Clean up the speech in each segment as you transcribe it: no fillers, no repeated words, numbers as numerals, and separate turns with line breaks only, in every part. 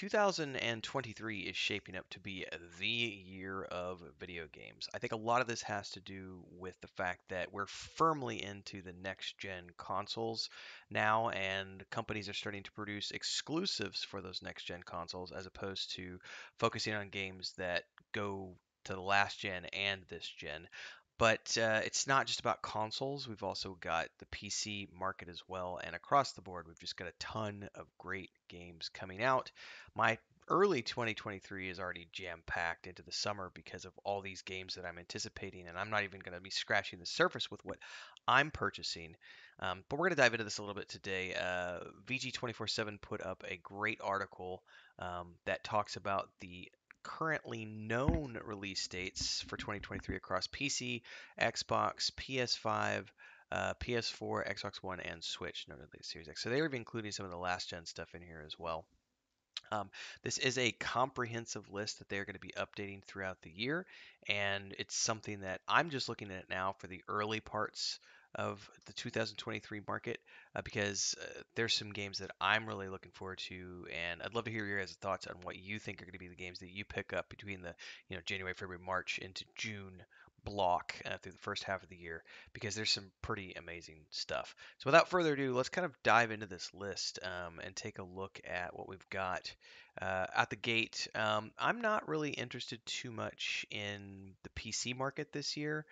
2023 is shaping up to be the year of video games. I think a lot of this has to do with the fact that we're firmly into the next gen consoles now, and companies are starting to produce exclusives for those next gen consoles as opposed to focusing on games that go to the last gen and this gen. But it's not just about consoles. We've also got the PC market as well. And across the board, we've just got a ton of great games coming out. My early 2023 is already jam packed into the summer because of all these games that I'm anticipating. And I'm not even going to be scratching the surface with what I'm purchasing. But we're going to dive into this a little bit today. VG247 put up a great article that talks about the currently known release dates for 2023 across PC, Xbox, PS5, PS4, Xbox One, and Switch, notably the Series X. So they're even including some of the last gen stuff in here as well. Um, this is a comprehensive list that they're going to be updating throughout the year, and it's something that I'm just looking at now for the early parts of the 2023 market because there's some games that I'm really looking forward to, and I'd love to hear your guys' thoughts on what you think are going to be the games that you pick up between the January, February, March into June block through the first half of the year because there's some pretty amazing stuff. So without further ado, let's kind of dive into this list and take a look at what we've got at the gate. I'm not really interested too much in the PC market this year,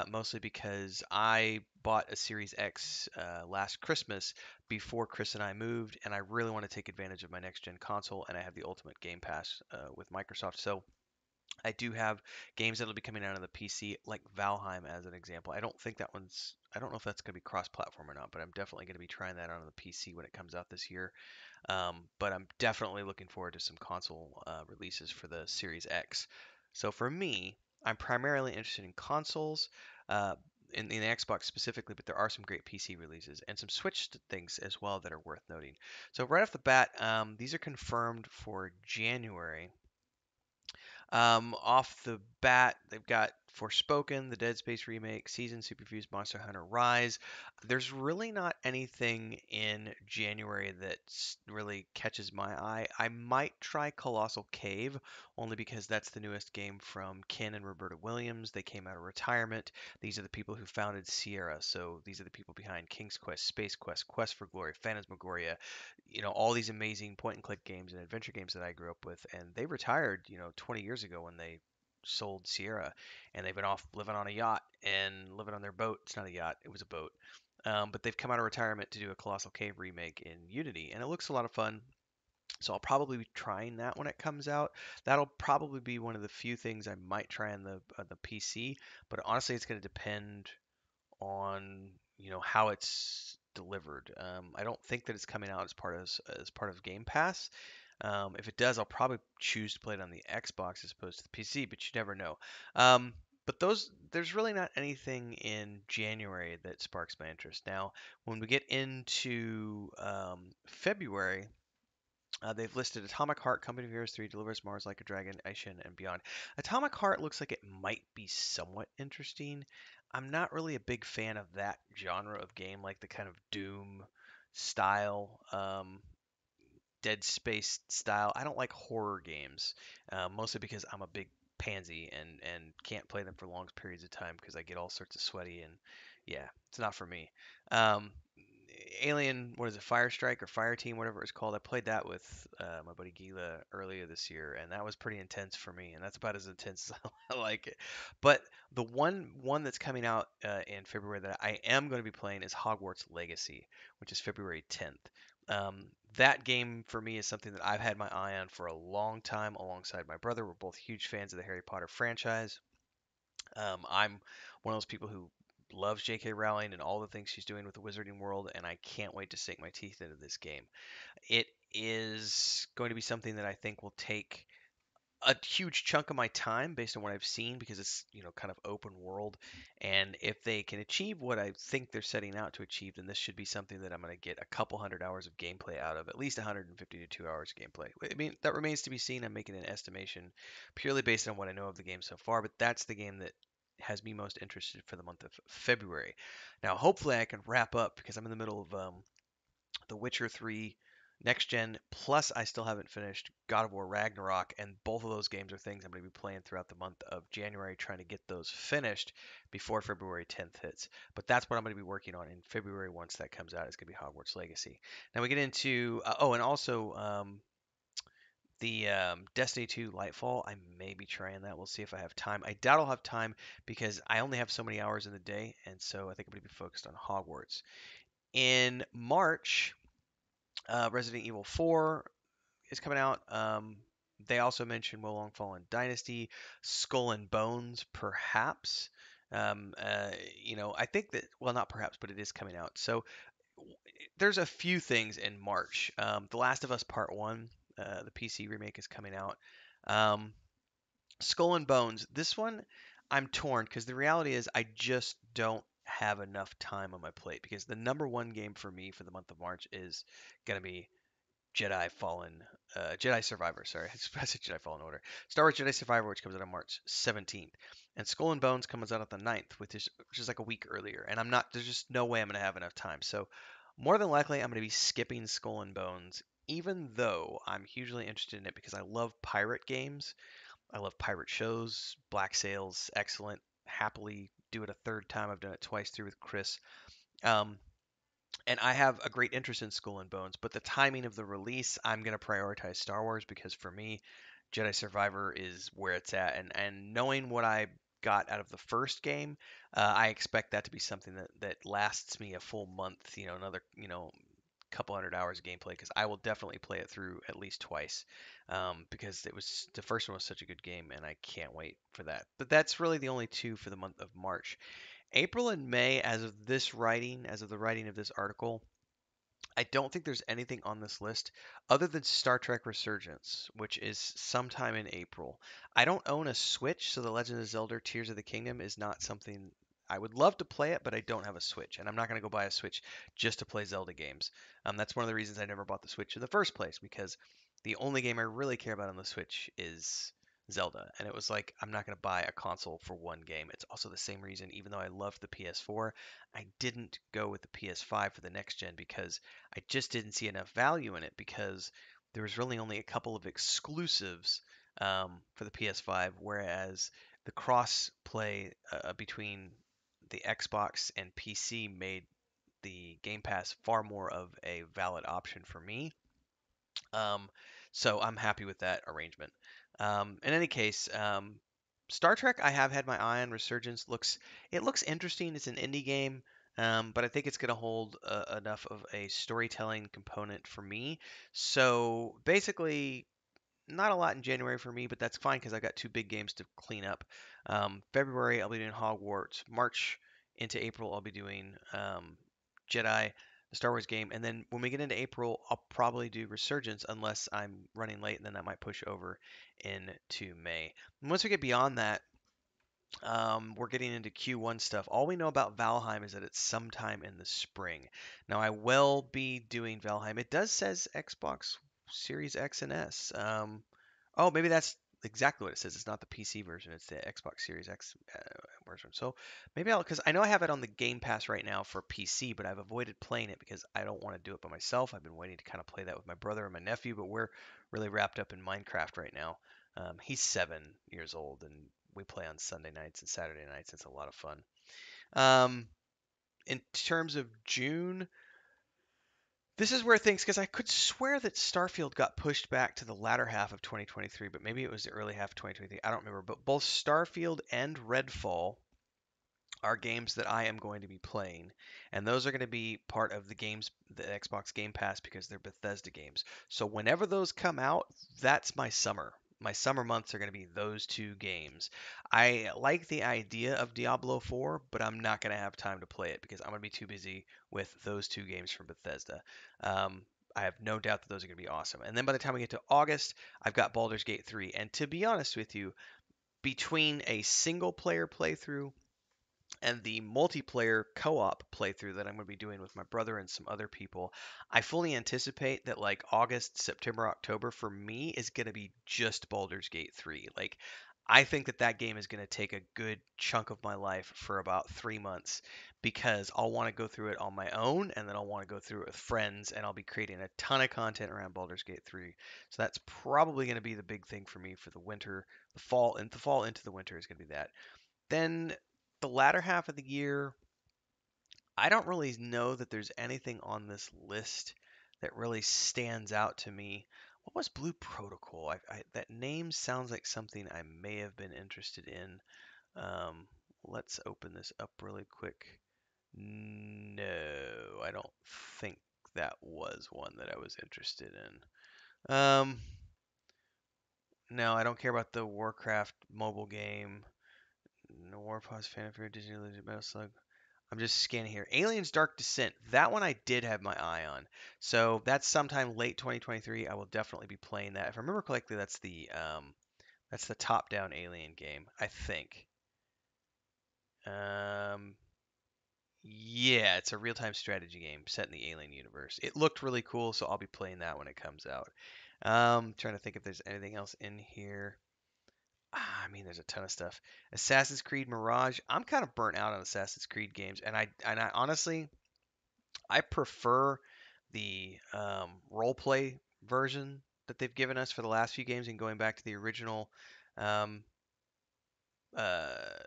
mostly because I bought a Series X last Christmas before Chris and I moved, and I really want to take advantage of my next gen console, and I have the Ultimate Game Pass with Microsoft. So I do have games that'll be coming out on the PC, like Valheim as an example. I don't know if that's going to be cross-platform or not, but I'm definitely going to be trying that out on the PC when it comes out this year. But I'm definitely looking forward to some console releases for the Series X. So for me, I'm primarily interested in consoles, uh, in the Xbox specifically, but there are some great PC releases and some Switch things as well that are worth noting. So right off the bat, these are confirmed for January. Off the bat, they've got Forspoken, the Dead Space remake, Season, Superfuse, Monster Hunter Rise. There's really not anything in January that really catches my eye. I might try Colossal Cave, only because that's the newest game from Ken and Roberta Williams. They came out of retirement. These are the people who founded Sierra, so these are the people behind King's Quest, Space Quest, Quest for Glory, Phantasmagoria, all these amazing point and click games and adventure games that I grew up with. And they retired, 20 years ago when they sold Sierra, and they've been off living on a yacht and living on their boat. It's not a yacht, it was a boat. But they've come out of retirement to do a Colossal Cave remake in Unity, and it looks a lot of fun. So I'll probably be trying that when it comes out. That'll probably be one of the few things I might try on the PC. But honestly, it's going to depend on how it's delivered. I don't think that it's coming out as part of Game Pass. If it does, I'll probably choose to play it on the Xbox as opposed to the PC, but you never know. Um, but there's really not anything in January that sparks my interest. Now, when we get into February, they've listed Atomic Heart, Company of Heroes 3, Delivers Mars Like a Dragon, Aishin, and beyond. Atomic Heart looks like it might be somewhat interesting. I'm not really a big fan of that genre of game, like the kind of Doom style, Dead Space style. I don't like horror games, mostly because I'm a big pansy and can't play them for long periods of time because I get all sorts of sweaty and yeah, it's not for me. Um, Alien, what is it, Fire Strike or Fire Team, whatever it's called. I played that with my buddy Gila earlier this year, and that was pretty intense for me, and that's about as intense as I like it. But the one that's coming out in February that I am going to be playing is Hogwarts Legacy, which is February 10th. That game for me is something that I've had my eye on for a long time alongside my brother. We're both huge fans of the Harry Potter franchise. I'm one of those people who loves J.K. Rowling and all the things she's doing with the Wizarding World, and I can't wait to sink my teeth into this game. It is going to be something that I think will take a huge chunk of my time based on what I've seen because it's kind of open world, and if they can achieve what I think they're setting out to achieve, then this should be something that I'm going to get a couple hundred hours of gameplay out of, at least 150 to 2 hours of gameplay. I mean, that remains to be seen. I'm making an estimation purely based on what I know of the game so far, but that's the game that has me most interested for the month of February. Now hopefully I can wrap up because I'm in the middle of The Witcher 3 next gen. Plus, I still haven't finished God of War Ragnarok, and both of those games are things I'm going to be playing throughout the month of January, trying to get those finished before February 10th hits. But that's what I'm going to be working on in February once that comes out. It's going to be Hogwarts Legacy. Now we get into and also the Destiny 2 Lightfall. I may be trying that. We'll see if I have time. I doubt I'll have time because I only have so many hours in the day, and so I think I'm going to be focused on Hogwarts. In March, Resident Evil 4 is coming out. They also mentioned Wolong Fallen Dynasty, Skull and Bones, perhaps. Um, uh, I think that, well, not perhaps, but it is coming out. So there's a few things in March. The Last of Us Part 1, the PC remake, is coming out. Um, Skull and Bones, this one I'm torn because the reality is I just don't have enough time on my plate because the number one game for me for the month of March is going to be Jedi Survivor. Sorry, I said Jedi Fallen Order. Star Wars Jedi Survivor, which comes out on March 17th, and Skull and Bones comes out on the 9th, which is like a week earlier. And I'm not. There's just no way I'm gonna have enough time. So more than likely, I'm gonna be skipping Skull and Bones, even though I'm hugely interested in it because I love pirate games. I love pirate shows. Black Sails, excellent. Happily do it a third time. I've done it twice through with Chris. Um, and I have a great interest in Skull and Bones, but the timing of the release, I'm going to prioritize Star Wars because for me, Jedi Survivor is where it's at. And knowing what I got out of the first game, I expect that to be something that lasts me a full month, another, couple hundred hours of gameplay because I will definitely play it through at least twice because the first one was such a good game and I can't wait for that. But that's really the only two for the month of March. April and May, as of the writing of this article, I don't think there's anything on this list other than Star Trek Resurgence, which is sometime in April. I don't own a Switch, so The Legend of Zelda Tears of the Kingdom is not something I would love to play it, but I don't have a Switch, and I'm not going to go buy a Switch just to play Zelda games. That's one of the reasons I never bought the Switch in the first place, because the only game I really care about on the Switch is Zelda, and it was like I'm not going to buy a console for one game. It's also the same reason, even though I loved the PS4, I didn't go with the PS5 for the next gen because I just didn't see enough value in it because there was really only a couple of exclusives for the PS5, whereas the cross play between the Xbox and PC made the Game Pass far more of a valid option for me. Um, so I'm happy with that arrangement. In any case, Star Trek, I have had my eye on. Resurgence looks interesting. It's an indie game, but I think it's going to hold enough of a storytelling component for me. So basically, not a lot in January for me, but that's fine because I got two big games to clean up. February, I'll be doing Hogwarts. March into April, I'll be doing Jedi, the Star Wars game. And then when we get into April, I'll probably do Resurgence unless I'm running late, and then that might push over into May. And once we get beyond that, we're getting into Q1 stuff. All we know about Valheim is that it's sometime in the spring. Now, I will be doing Valheim. It does says Xbox Series X and S. Oh, maybe that's exactly what it says. It's not the PC version. It's the Xbox Series X version. So maybe because I know I have it on the Game Pass right now for PC, but I've avoided playing it because I don't want to do it by myself. I've been waiting to kind of play that with my brother and my nephew, but we're really wrapped up in Minecraft right now. He's 7 years old, and we play on Sunday nights and Saturday nights. It's a lot of fun. Um, in terms of June, this is where things, because I could swear that Starfield got pushed back to the latter half of 2023, but maybe it was the early half of 2023. I don't remember. But both Starfield and Redfall are games that I am going to be playing, and those are going to be part of the Xbox Game Pass because they're Bethesda games. So whenever those come out, that's my summer. My summer months are going to be those two games. I like the idea of Diablo 4, but I'm not going to have time to play it because I'm going to be too busy with those two games from Bethesda. Um, I have no doubt that those are going to be awesome. And then by the time we get to August, I've got Baldur's Gate 3. And to be honest with you, between a single player playthrough and the multiplayer co-op playthrough that I'm going to be doing with my brother and some other people, I fully anticipate that like August, September, October for me is going to be just Baldur's Gate 3. Like I think that that game is going to take a good chunk of my life for about 3 months because I'll want to go through it on my own and then I'll want to go through it with friends and I'll be creating a ton of content around Baldur's Gate 3. So that's probably going to be the big thing for me for the winter, the fall into the winter is going to be that. Then the latter half of the year, I don't really know that there's anything on this list that really stands out to me. What was Blue Protocol? That name sounds like something I may have been interested in. Um, let's open this up really quick. No, I don't think that was one that I was interested in. No, I don't care about the Warcraft mobile game. No Warpaws, Fanfare, Disney Legend, Metal Slug. I'm just scanning here. Aliens Dark Descent. That one I did have my eye on. So that's sometime late 2023. I will definitely be playing that. If I remember correctly, that's the top-down Alien game, I think. Um, yeah, it's a real-time strategy game set in the Alien universe. It looked really cool, so I'll be playing that when it comes out. Trying to think if there's anything else in here. I mean, there's a ton of stuff. Assassin's Creed Mirage. I'm kind of burnt out on Assassin's Creed games, and I honestly I prefer the role play version that they've given us for the last few games and going back to the original um, uh,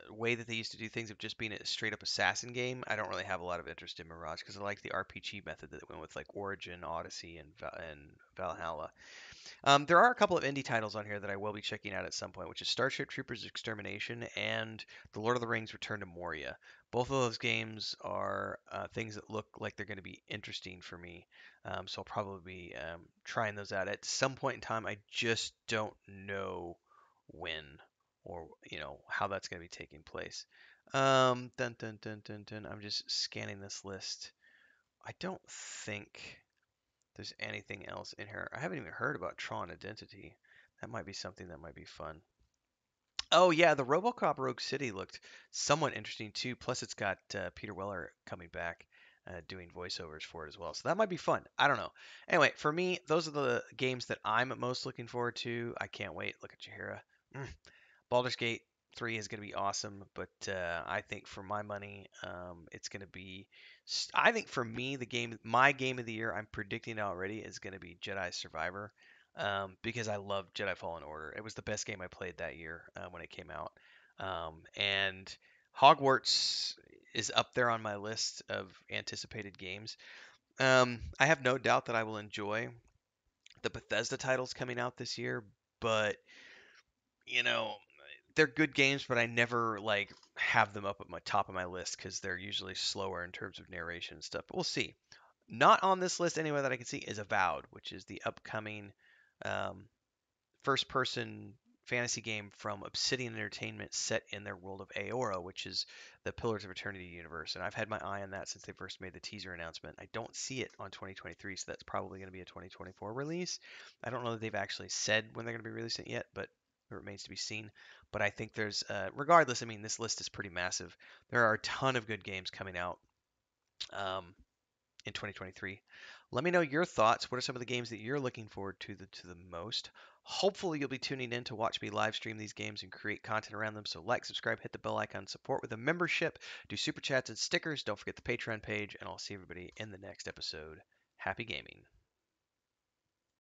way that they used to do things of just being a straight up assassin game. I don't really have a lot of interest in Mirage because I like the RPG method that went with like Origin, Odyssey, and Valhalla. There are a couple of indie titles on here that I will be checking out at some point, which is Starship Troopers Extermination and The Lord of the Rings Return to Moria. Both of those games are things that look like they're going to be interesting for me, so I'll probably be trying those out at some point in time. I just don't know when or how that's going to be taking place. Dun dun dun dun dun. I'm just scanning this list. I don't think there's anything else in here. I haven't even heard about Tron Identity. That might be something that might be fun. Oh yeah, the RoboCop Rogue City looked somewhat interesting too. Plus, it's got Peter Weller coming back, doing voiceovers for it as well. So that might be fun. I don't know. Anyway, for me, those are the games that I'm most looking forward to. I can't wait. Look at Chihira. Baldur's Gate 3 is going to be awesome, but I think for my money, it's going to be. I think for me, my game of the year, I'm predicting already is going to be Jedi Survivor, because I love Jedi Fallen Order. It was the best game I played that year when it came out, and Hogwarts is up there on my list of anticipated games. I have no doubt that I will enjoy the Bethesda titles coming out this year, but you know, they're good games, but I never like have them up at my top of my list because they're usually slower in terms of narration and stuff. But we'll see. Not on this list anyway that I can see is Avowed, which is the upcoming um, first-person fantasy game from Obsidian Entertainment set in their world of Aora, which is the Pillars of Eternity universe. And I've had my eye on that since they first made the teaser announcement. I don't see it on 2023, so that's probably going to be a 2024 release. I don't know that they've actually said when they're going to be releasing it yet, but it remains to be seen. But I think regardless, I mean, this list is pretty massive. There are a ton of good games coming out. In 2023. Let me know your thoughts. What are some of the games that you're looking forward to the most? Hopefully, you'll be tuning in to watch me live stream these games and create content around them. So, like, subscribe, hit the bell icon, support with a membership, do super chats and stickers. Don't forget the Patreon page, and I'll see everybody in the next episode. Happy gaming.